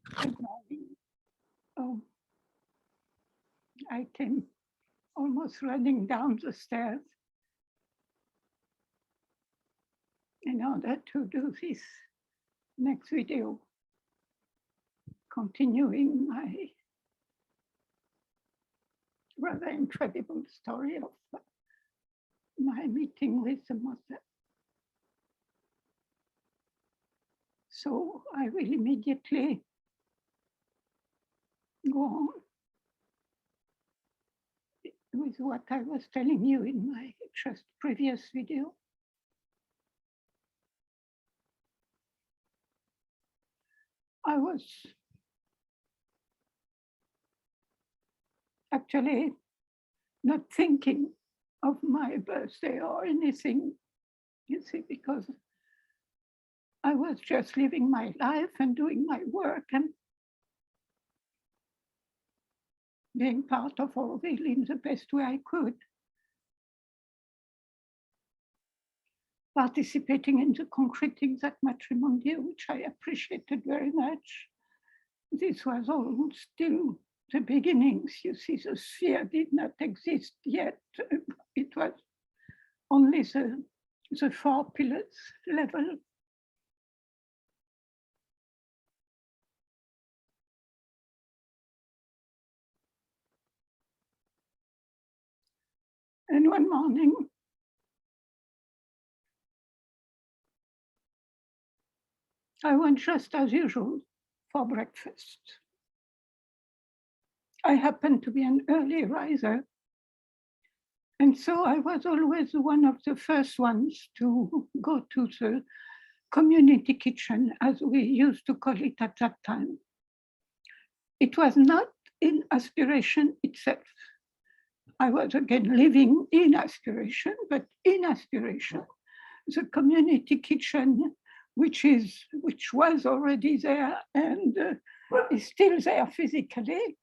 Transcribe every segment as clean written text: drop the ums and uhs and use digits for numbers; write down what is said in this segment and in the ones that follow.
Good morning. Oh, I came almost running down the stairs in order to do this next video, continuing my rather incredible story of my meeting with the mother. So I will immediately go on with what I was telling you in my just previous video. I was actually not thinking of my birthday or anything, you see, because I was just living my life and doing my work and being part of Orville in the best way I could. Participating in the concreting that matrimony, which I appreciated very much. This was all still the beginnings. You see, the sphere did not exist yet. It was only the 4 pillars level. And one morning, I went just as usual for breakfast. I happened to be an early riser, and so I was always one of the first ones to go to the community kitchen, as we used to call it at that time. It was not in Aspiration itself. I was again living in Aspiration, but in Aspiration, the community kitchen, which was already there and is still there physically,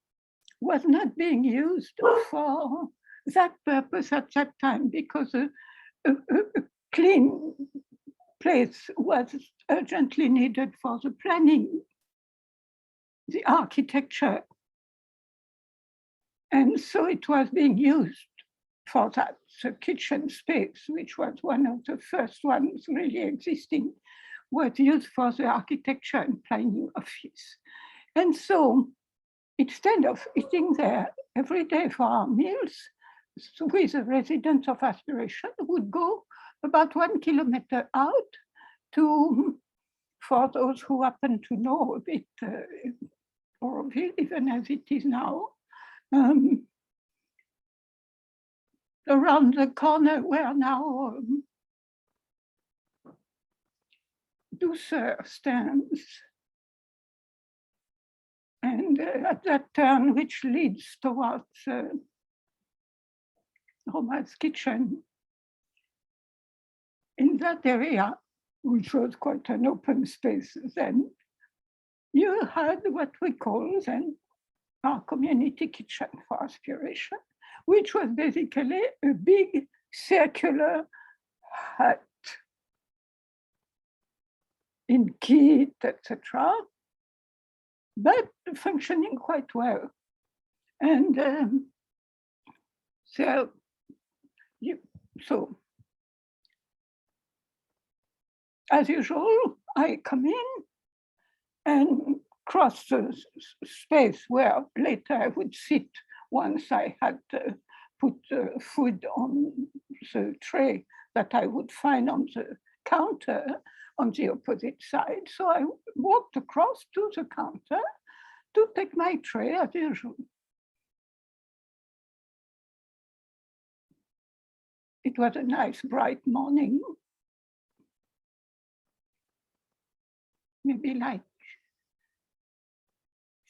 was not being used for that purpose at that time, because a clean place was urgently needed for the planning, the architecture. And so it was being used for that. The kitchen space, which was one of the first ones really existing, was used for the architecture and planning office. And so instead of eating there every day for our meals, with the residents of Aspiration, would go about 1 kilometer out to, for those who happen to know a bit Orville, even as it is now, around the corner where now Douceur stands. And at that turn, which leads towards Roma's kitchen, in that area, which was quite an open space then, you had what we call then our community kitchen for Aspiration, which was basically a big circular hut in kit, etc., but functioning quite well. And so as usual, I come in and cross the space where later I would sit once I had put food on the tray that I would find on the counter on the opposite side. So I walked across to the counter to take my tray as usual. It was a nice bright morning, maybe like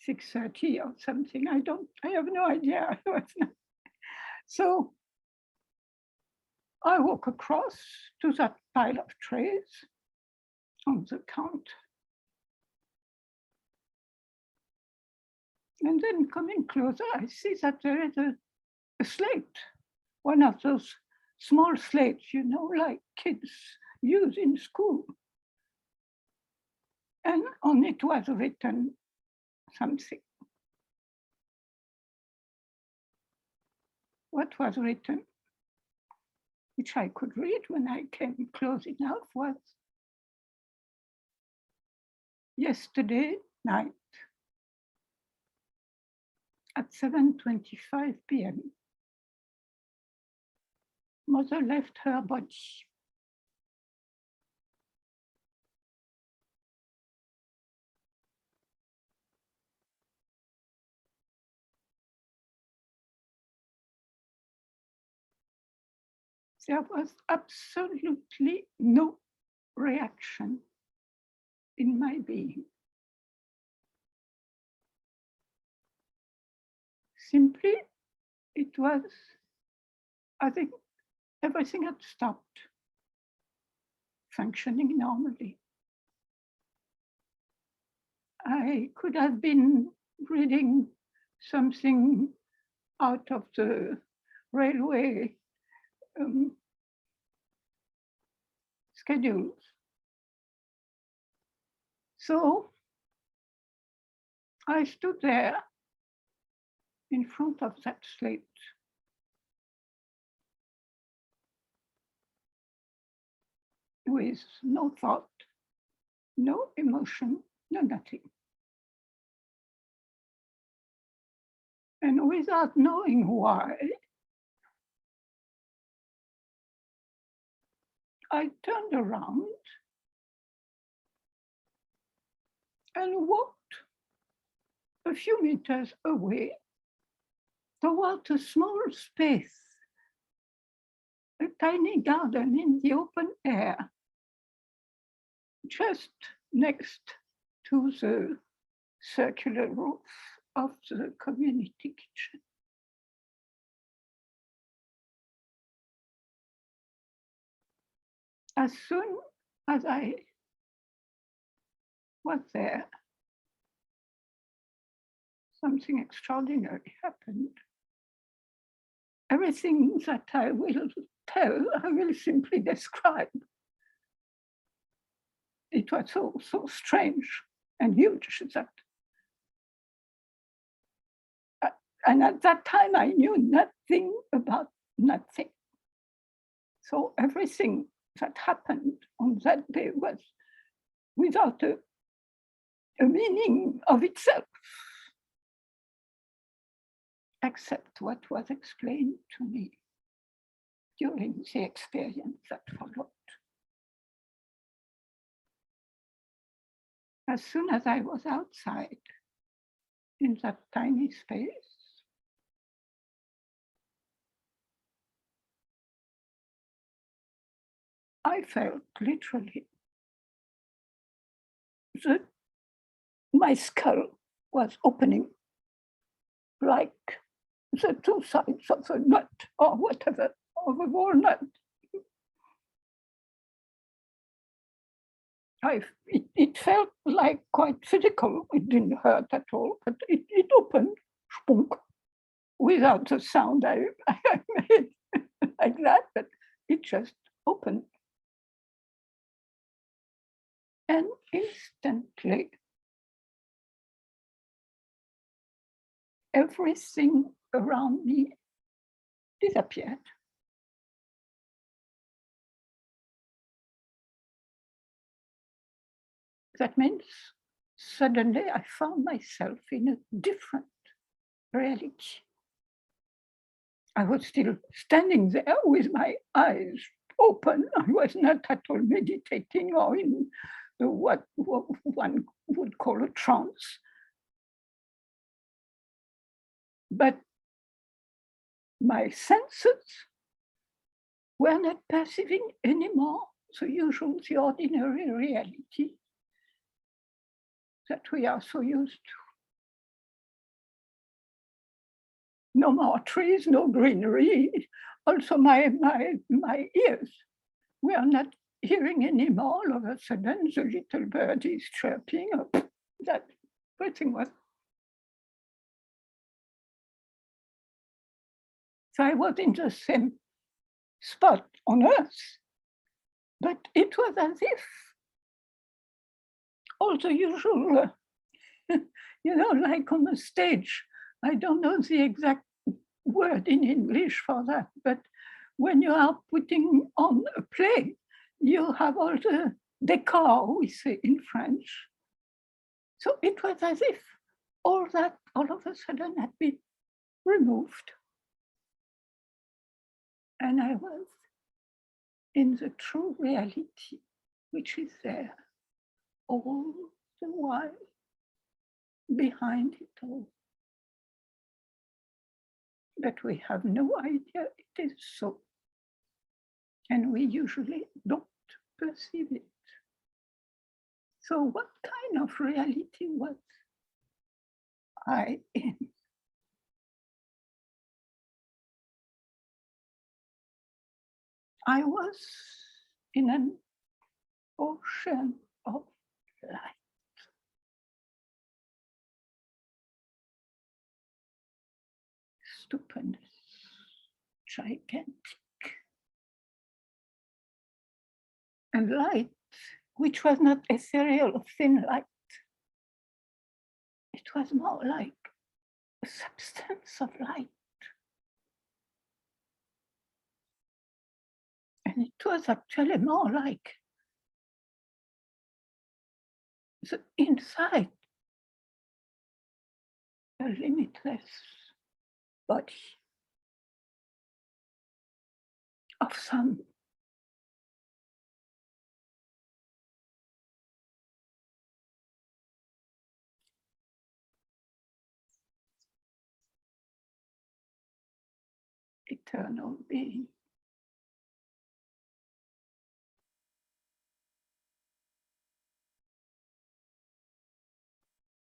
6:30 or something. I have no idea. So I walk across to that pile of trays on the counter. And then coming closer, I see that there is a slate, one of those small slates, you know, like kids use in school. And on it was written, something. What was written, which I could read when I came close enough, was yesterday night at 7:25 p.m. Mother left her body. There was absolutely no reaction in my being. Simply, it was, I think, everything had stopped functioning normally. I could have been reading something out of the railway schedules. So I stood there in front of that slate, with no thought, no emotion, no nothing. And without knowing why, I turned around and walked a few meters away toward a small space, a tiny garden in the open air, just next to the circular roof of the community kitchen. As soon as I was there, something extraordinary happened. Everything that I will tell, I will simply describe. It was so strange and huge that, and at that time I knew nothing about nothing. So everything that happened on that day was without a meaning of itself, except what was explained to me during the experience that followed. As soon as I was outside in that tiny space, I felt literally that my skull was opening like the two sides of a nut or whatever, of a walnut. It felt like quite physical. It didn't hurt at all, but it opened, spunk, without the sound I made like that, but it just opened. And instantly, everything around me disappeared. That means suddenly I found myself in a different reality. I was still standing there with my eyes open. I was not at all meditating or in what one would call a trance. But my senses were not perceiving anymore the usual, the ordinary reality that we are so used to. No more trees, no greenery. Also, my ears were not hearing anymore. All of a sudden, the little bird is chirping. That everything was. So I was in the same spot on Earth, but it was as if all the usual like on the stage. I don't know the exact word in English for that, but when you are putting on a play, you have all the decor, we say in French. So it was as if all that all of a sudden had been removed. And I was in the true reality, which is there all the while behind it all. But we have no idea it is so. And we usually don't perceive it. So what kind of reality was I in? I was in an ocean of light. Stupendous, gigantic. And light, which was not ethereal or thin light. It was more like a substance of light. And it was actually more like the inside, a limitless body of some eternal being.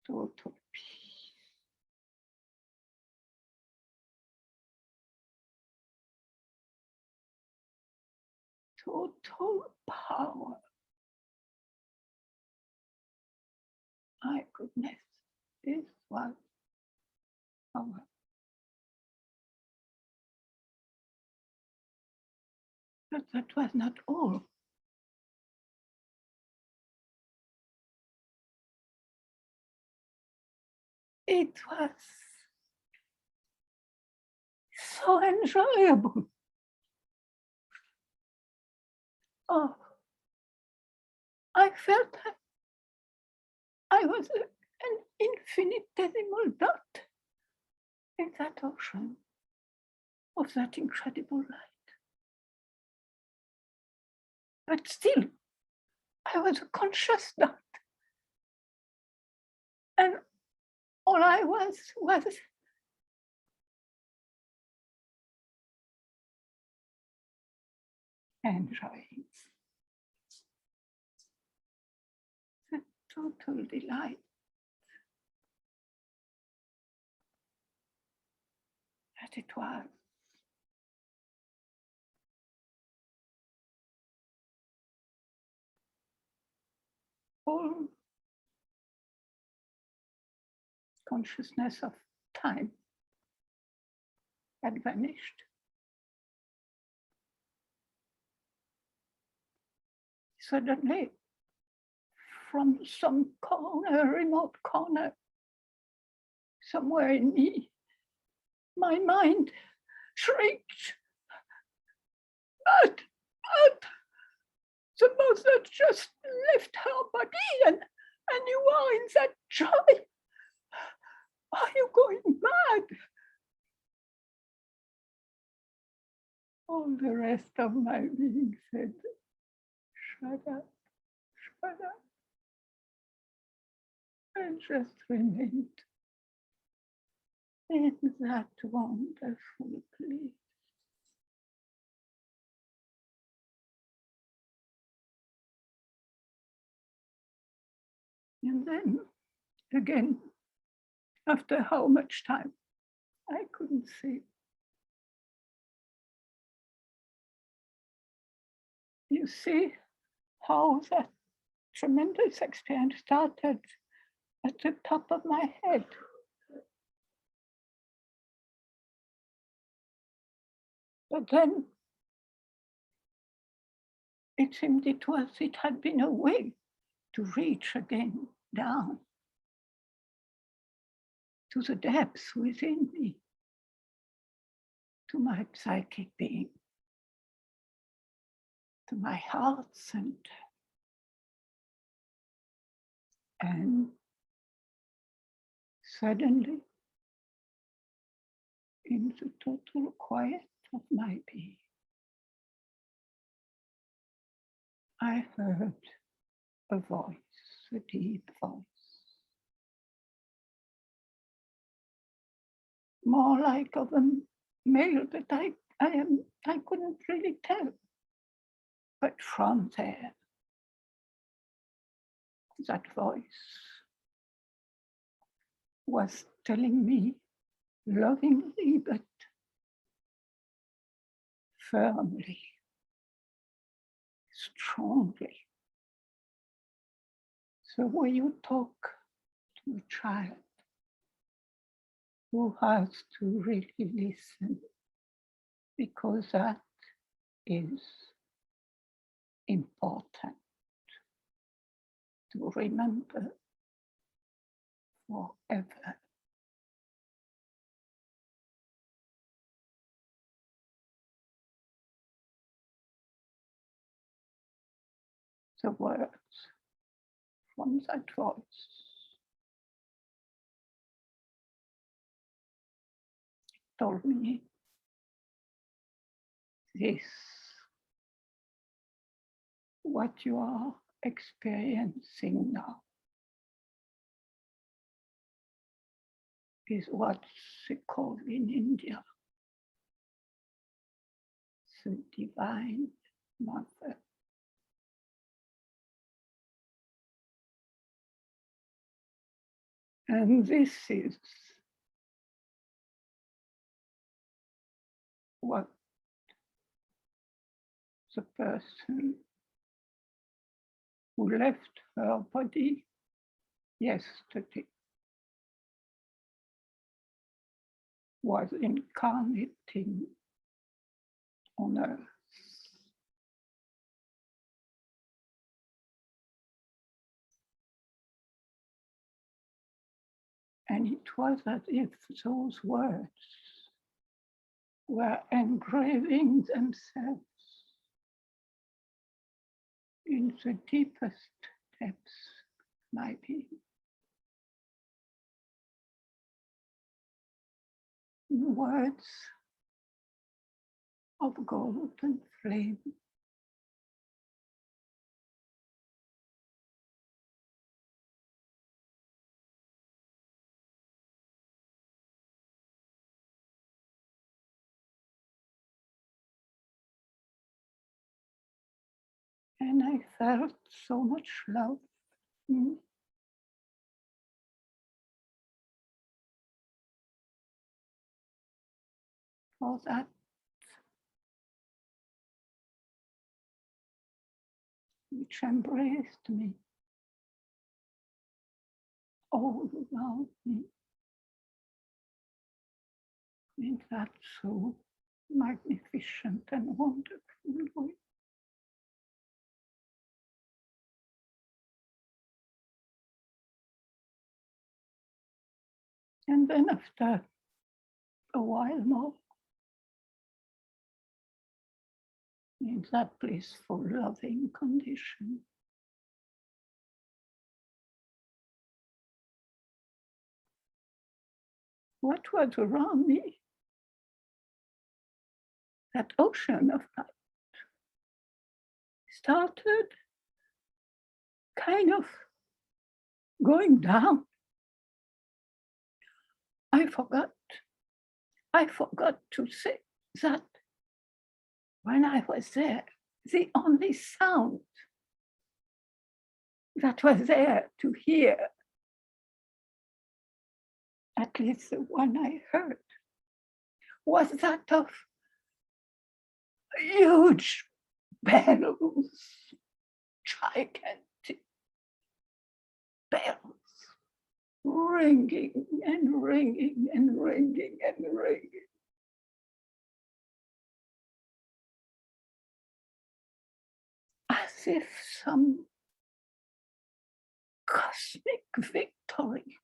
Total peace. Total power. My goodness, this was power. But that was not all. It was so enjoyable. Oh, I felt that I was an infinitesimal dot in that ocean of that incredible light. But still, I was a conscious dot. And all I was enjoying the total delight that it was. All consciousness of time had vanished. Suddenly, from some corner, remote corner, somewhere in me, my mind shrieked, but suppose that just left her body and you are in that joy. Are you going mad? All the rest of my being said, shut up, shut up, and just remained in that wonderful place. And then again, after how much time? I couldn't say. You see how that tremendous experience started at the top of my head. But then it seemed it had been a way to reach again down. to the depths within me, to my psychic being, to my heart center. And suddenly, in the total quiet of my being, I heard a voice, a deep voice, more like of a male, but I couldn't really tell. But from there, that voice was telling me lovingly but firmly, strongly, the way you talk to a child who has to really listen, because that is important to remember forever. The words from that voice told me, this, what you are experiencing now, is what they call in India the Divine Mother. And this is what the person who left her body yesterday was incarnating on earth. And it was as if those words were engraving themselves in the deepest depths of my being. In words of golden flame. And I felt so much love. For that, which embraced me all around me in that so magnificent and wonderful way. And then after a while more, in that blissful, loving condition, what was around me, that ocean of light, started kind of going down. I forgot to say that when I was there, the only sound that was there to hear, at least the one I heard, was that of huge bells, gigantic bells, ringing and ringing and ringing and ringing. As if some cosmic victory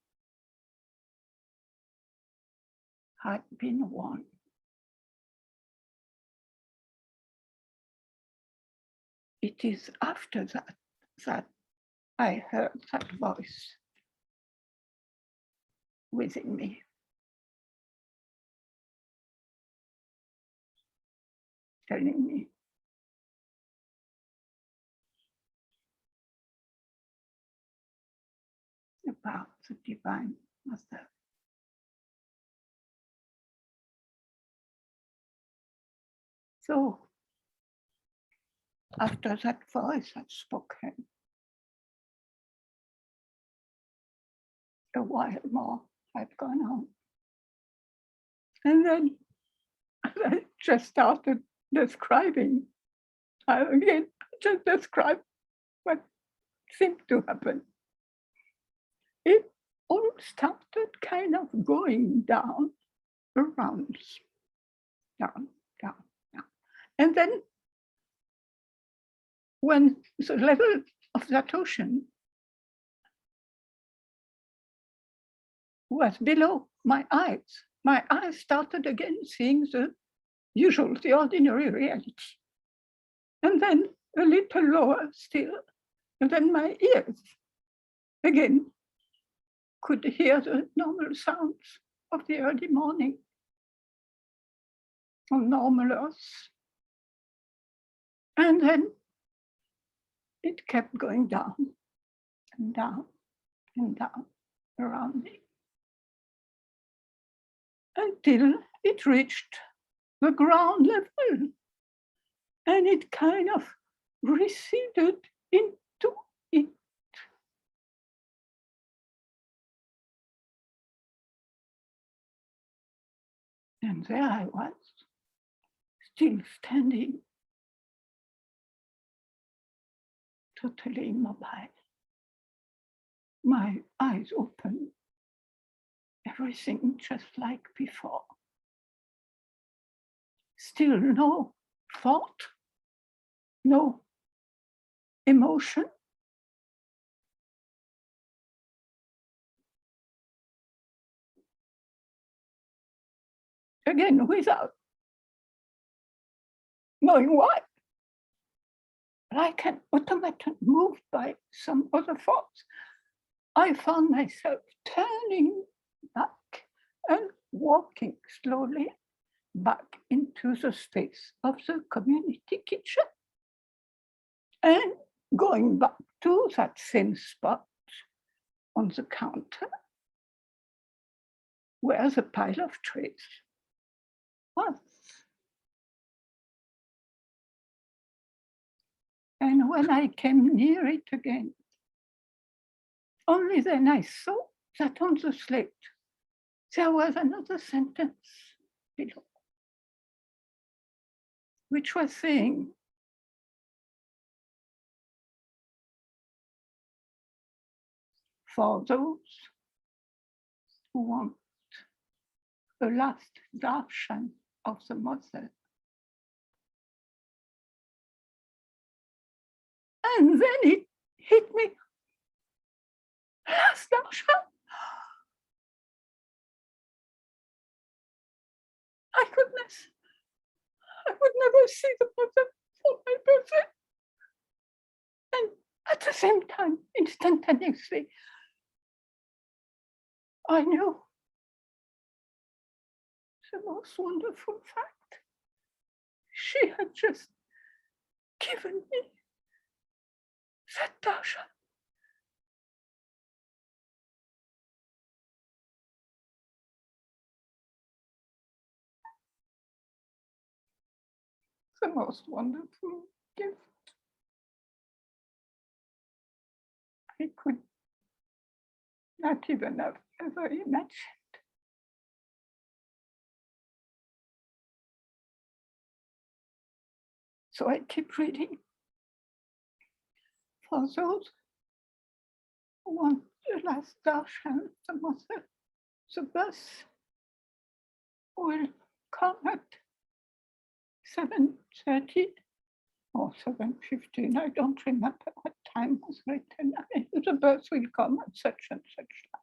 had been won. It is after that I heard that voice within me. Telling me about the Divine Mother. So after that voice had spoken, a while more had gone on. And then I just started describing. I just described what seemed to happen. It all started kind of going down around me. Down, down, down. And then when the level of that ocean was below my eyes started again seeing the usual, the ordinary reality. And then a little lower still, and then my ears again could hear the normal sounds of the early morning on normal earth. And then it kept going down and down and down around me until it reached the ground level, and it kind of receded into it. And there I was, still standing, totally immobile, my eyes open, everything just like before. Still no thought, no emotion. Again, without knowing why. Like an automaton moved by some other force, I found myself turning back and walking slowly back into the space of the community kitchen and going back to that same spot on the counter where the pile of trays was. And when I came near it again, only then I saw that on the slate there was another sentence below, which was saying, for those who want the last darshan of the mother. And then it hit me. Last darshan. My goodness, I would never see the mother for my birthday. And at the same time, instantaneously, I knew the most wonderful fact. She had just given me that darshan. The most wonderful gift I could not even have ever imagined. So I keep reading. For those who want the last darshan, the mother, the bus will come at 7:30 or 7:15. I don't remember what time was written. The bus will come at such and such time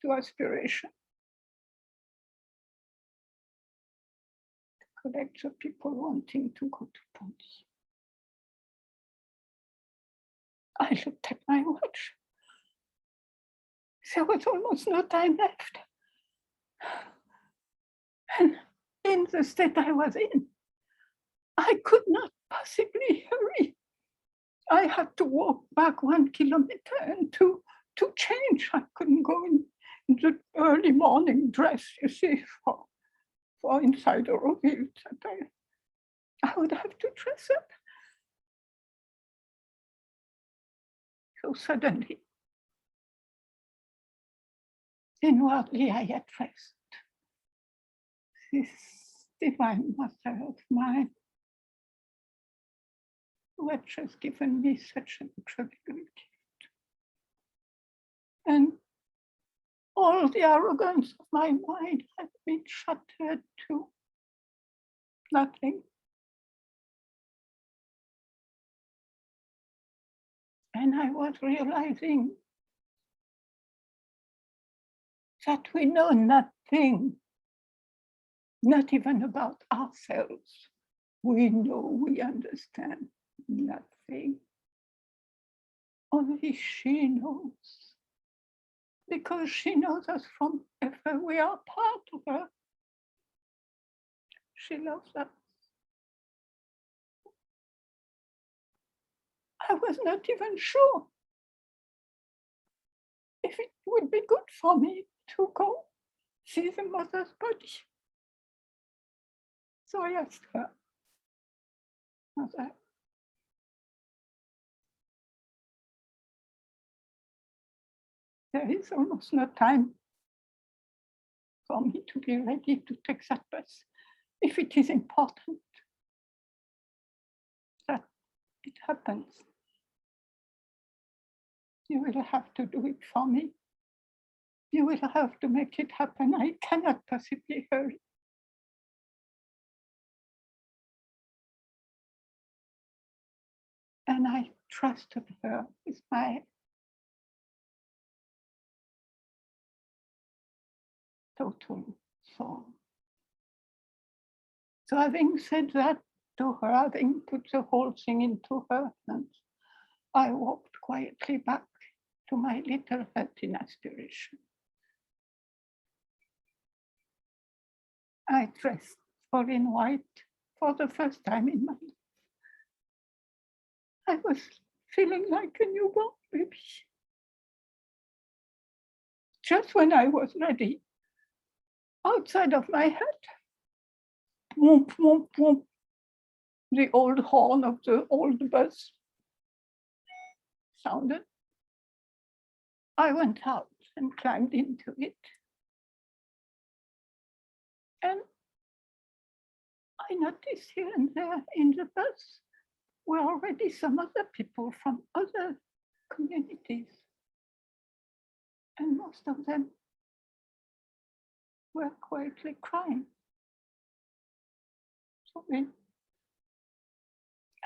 to aspiration. collect the people wanting to go to Pondy. I looked at my watch. There was almost no time left. And in the state I was in, I could not possibly hurry. I had to walk back 1 kilometer and to change. I couldn't go in the early morning dress, you see, for inside a Roville. I would have to dress up. So suddenly, inwardly, I had faced this divine mother of mine who had just given me such an incredible gift. And all the arrogance of my mind had been shattered to nothing. And I was realizing that we know nothing, not even about ourselves. We know, we understand nothing. Only she knows. Because she knows us from ever. We are part of her. She loves us. I was not even sure if it would be good for me to go see the mother's body. So I asked her, Mother, there is almost no time for me to be ready to take that bus. If it is important that it happens, you will have to do it for me. You will have to make it happen. I cannot possibly hurry. And I trusted her with my total soul. So having said that to her, having put the whole thing into her hands, I walked quietly back to my little hut in aspiration. I dressed all in white for the first time in my life. I was feeling like a newborn baby. Just when I was ready, outside of my head, whoomp, whoomp, whoomp, the old horn of the old bus sounded. I went out and climbed into it. And I noticed here and there in the bus were already some other people from other communities. And most of them were quietly crying.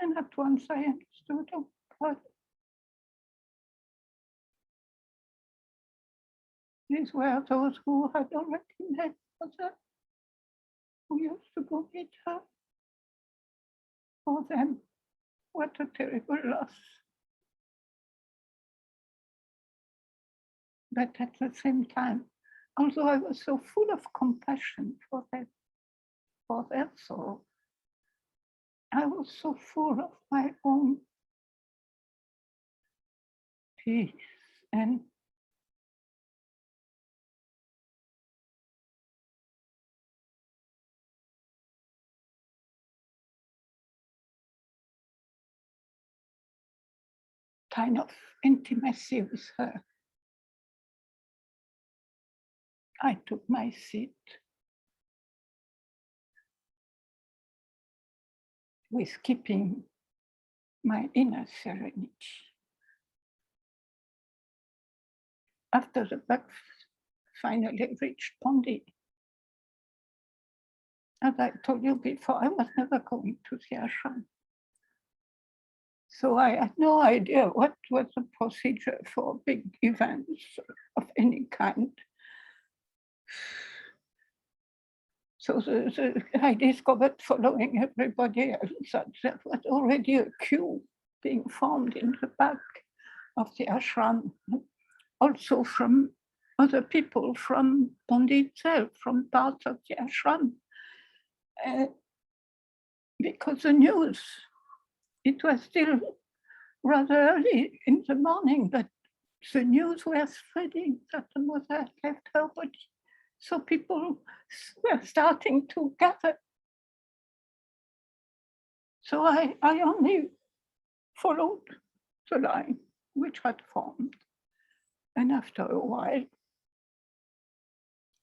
And at once I understood, oh God, these were those who had already met Mother, who used to go meet her. For them, what a terrible loss. But at the same time, although I was so full of compassion for their soul, I was so full of my own peace and kind of intimacy with her. I took my seat with keeping my inner serenity. After the bus finally reached Pondy, as I told you before, I was never going to the ashram. So I had no idea what was the procedure for big events of any kind. So I discovered, following everybody else, that there was already a queue being formed in the back of the ashram, also from other people from Bondi itself, from parts of the ashram. Because the news, it was still rather early in the morning, but the news was spreading that the mother had left her body. So people were starting to gather. So I only followed the line which had formed. And after a while,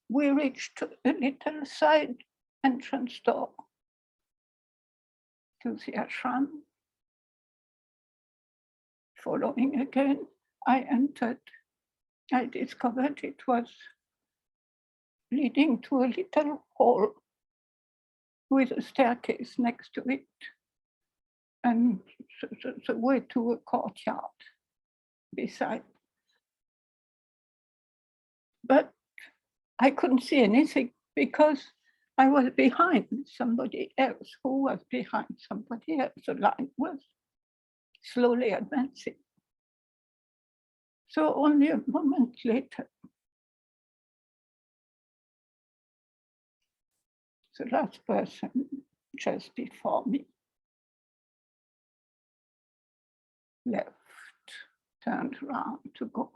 we reached a little side entrance door to the ashram. Following again, I entered. I discovered it was leading to a little hall with a staircase next to it, and the way to a courtyard beside. But I couldn't see anything because I was behind somebody else who was behind somebody else. The line was slowly advancing. So only a moment later, the last person just before me left, turned around to go.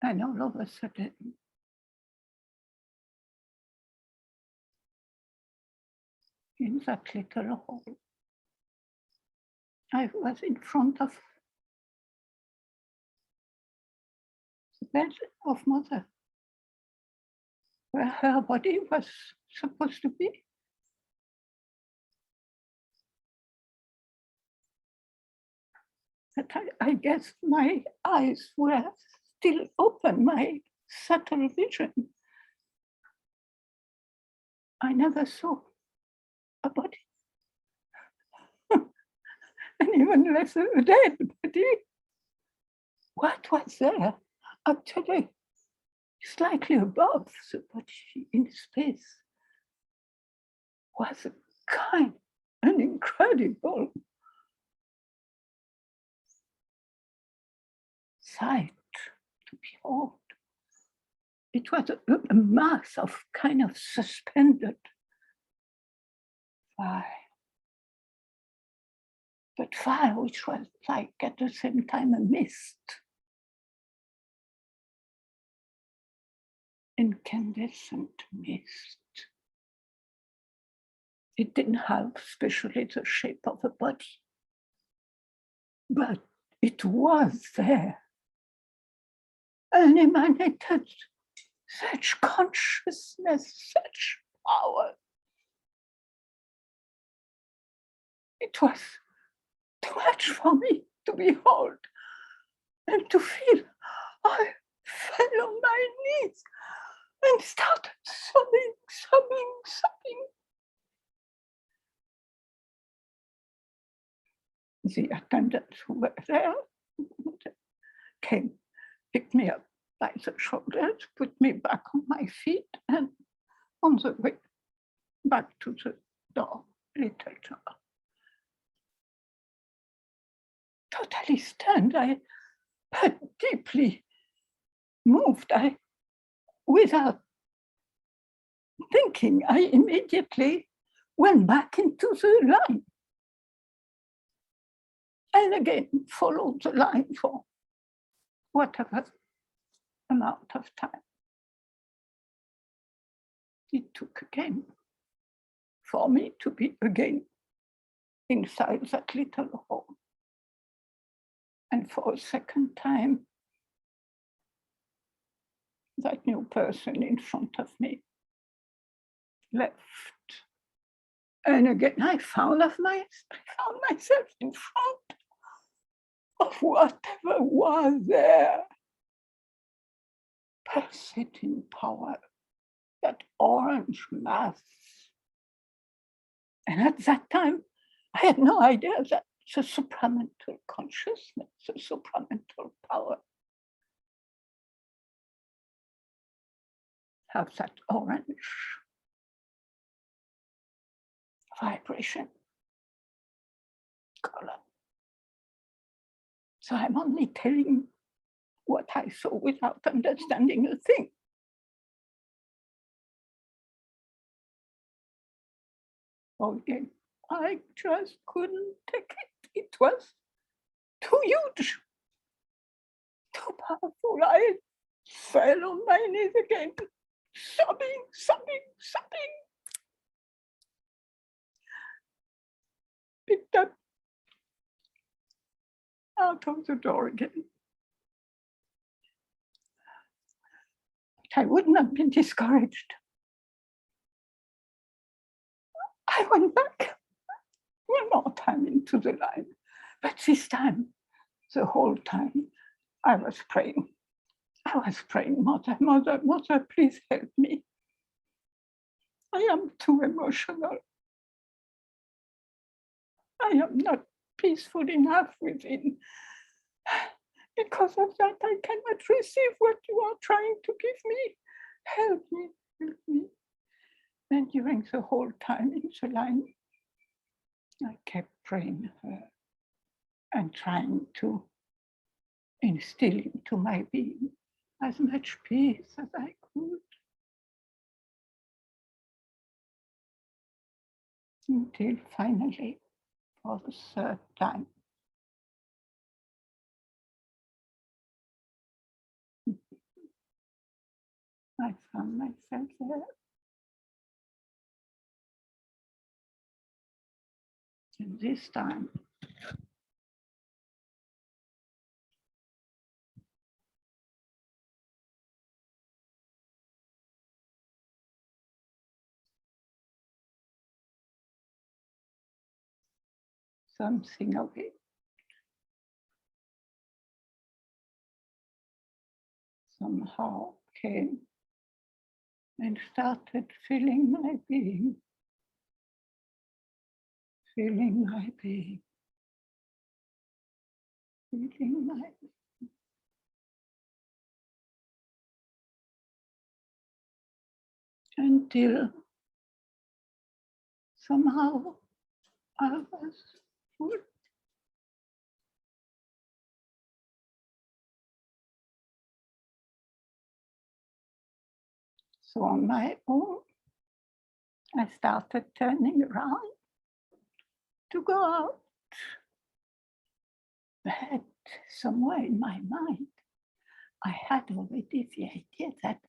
And all of a sudden, in that little hall, I was in front of the bed of Mother, where her body was supposed to be. But I guess my eyes were still open, my subtle vision. I never saw a body, and even less a dead body. What was there? Actually, slightly above the body in space was a kind, an incredible sight to behold. It was a mass of kind of suspended fire, but fire which was like at the same time a mist, incandescent mist. It didn't have especially the shape of a body, but it was there and emanated such consciousness, such power. It was too much for me to behold and to feel. I fell on my knees and started sobbing. The attendants who were there came, picked me up by the shoulders, put me back on my feet, and on the way back to the door, little door. Totally stunned, but deeply moved. Without thinking, I immediately went back into the line. And again, followed the line for whatever amount of time it took again for me to be again inside that little hall. And for a second time, that new person in front of me left. And again, I found myself in front of whatever was there, pulsating power, that orange mass. And at that time, I had no idea that the supramental consciousness, the supramental power, have that orange vibration color. So I'm only telling what I saw without understanding a thing. Okay, I just couldn't take it. It was too huge, too powerful. I fell on my knees again, sobbing, sobbing, sobbing. Picked up out of the door again. I would not be discouraged. I went back one more time into the line, but this time, the whole time, I was praying. I was praying, Mother, Mother, Mother, please help me. I am too emotional. I am not peaceful enough within. Because of that, I cannot receive what you are trying to give me. Help me, help me. And during the whole time in the line, I kept praying her and trying to instill into my being as much peace as I could. Until finally, for the third time, I found myself there. And this time, something of it somehow came and started filling my being, filling my being, filling my being. Until somehow I was full. So on my own, I started turning around to go out. But somewhere in my mind, I had already the idea that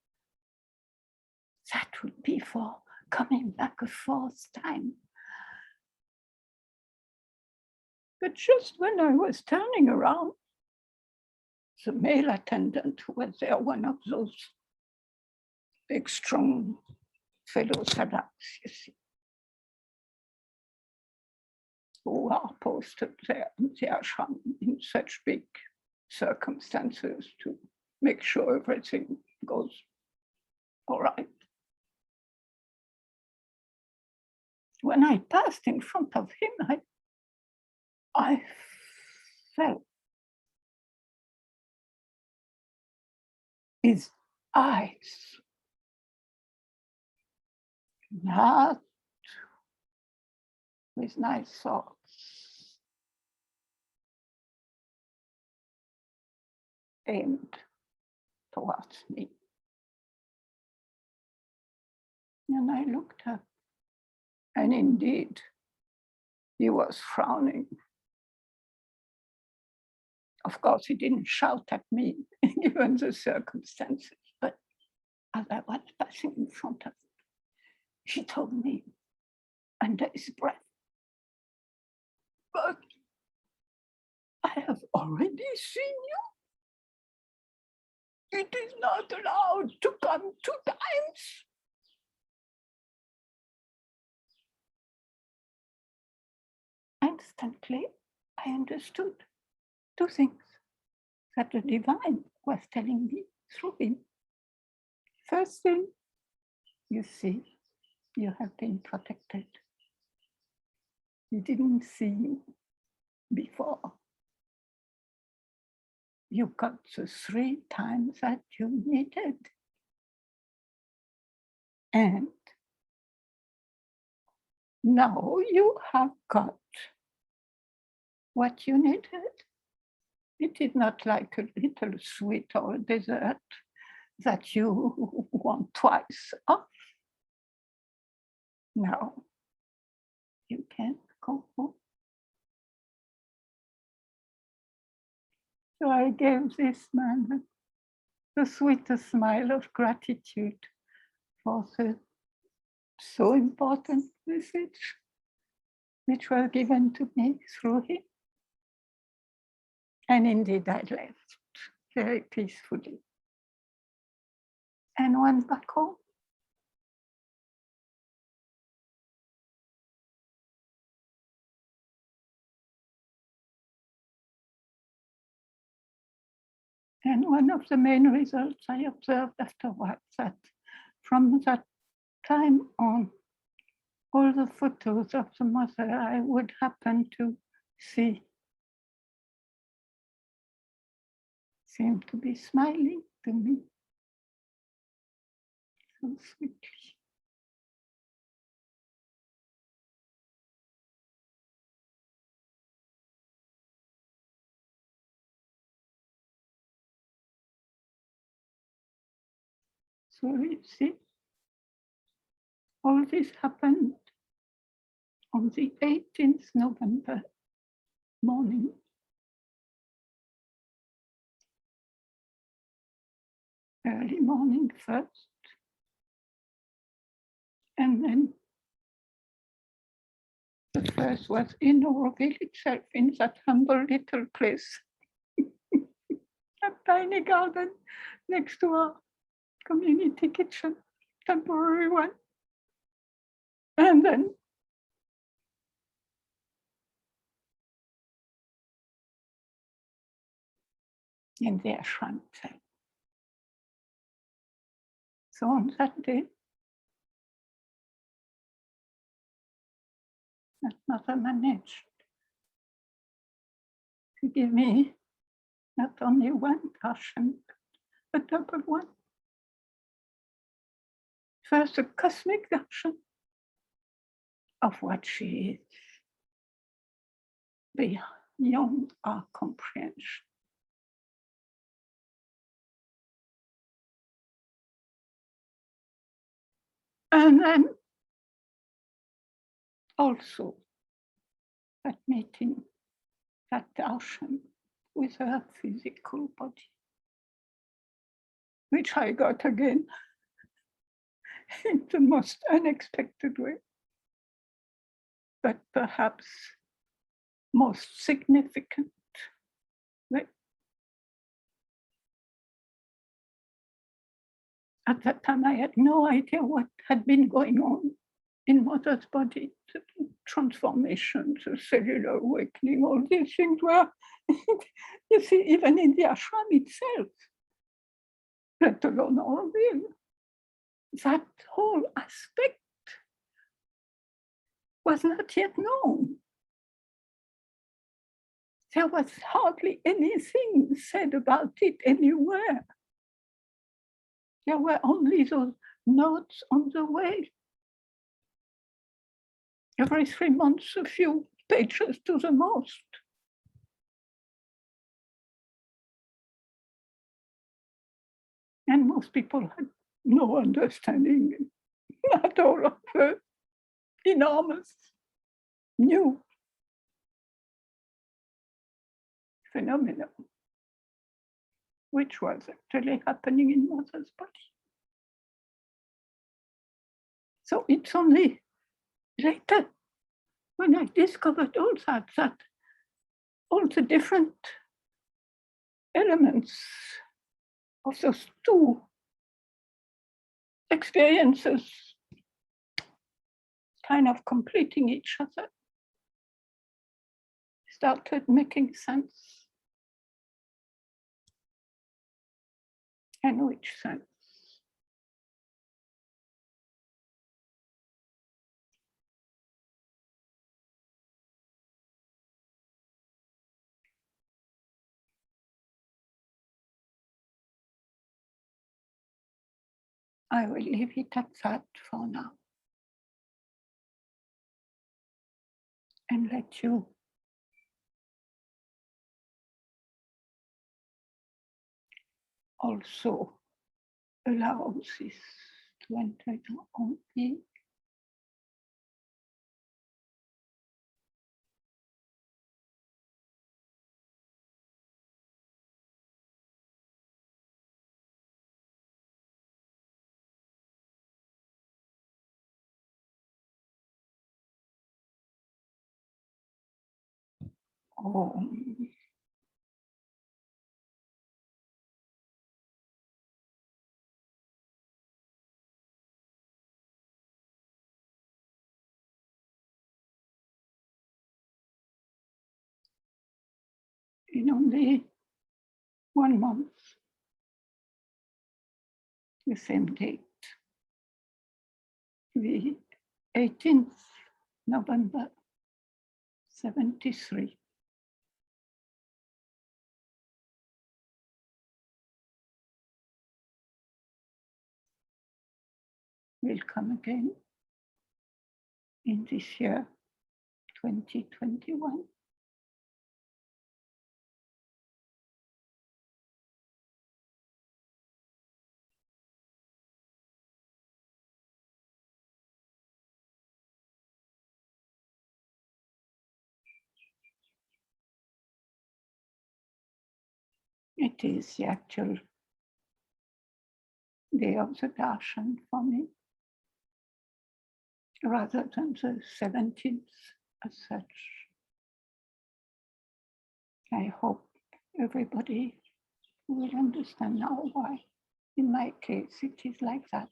that would be for coming back a fourth time. But just when I was turning around, the male attendant who was there, one of those big, strong fellow sadaks, you see, who are posted there in the ashram in such big circumstances to make sure everything goes all right. When I passed in front of him, I felt his eyes, not with nice thoughts, aimed towards me. And I looked up, and indeed, he was frowning. Of course, he didn't shout at me, given the circumstances, but as I was passing in front of him, he told me under his breath, "But I have already seen you. It is not allowed to come 2 times." Instantly, I understood 2 things that the divine was telling me through him. First thing, you see, you have been protected. He didn't see you before. You got the 3 times that you needed. And now you have got what you needed. It is not like a little sweet or dessert that you want twice of. Now you can go home. So I gave this man the sweetest smile of gratitude for the so important message which was given to me through him. And indeed, I left very peacefully and went back home. And one of the main results I observed afterwards that from that time on, all the photos of the mother I would happen to see seemed to be smiling to me so sweetly. So you see, all this happened on the 18th November morning. Early morning first. And then the first was in Oroville itself, in that humble little place. A tiny garden next to our community kitchen, temporary one. And then in the ashram itself. So on that day, that mother managed to give me not only one darshan, but a double one. First, a cosmic darshan of what she is beyond our comprehension. And then also that meeting, that darshan with her physical body, which I got again in the most unexpected way, but perhaps most significant way. At that time, I had no idea what had been going on in mother's body, the transformation, the cellular awakening, all these things were, you see, even in the ashram itself, let alone Oroville, that whole aspect was not yet known. There was hardly anything said about it anywhere. There were only those notes on the way. Every 3 months, a few pages to the most. And most people had no understanding at all of the enormous new phenomenon, which was actually happening in mother's body. So it's only later when I discovered all that all the different elements of those two experiences kind of completing each other started making sense. And which sense? I will leave it at that for now and let you also allow this to enter your own being. Om. In only 1 month, the same date, the 18th November 73. Will come again in this year, 2021. It is the actual day of the Darshan for me, rather than the 17th as such. I hope everybody will understand now why, in my case, it is like that.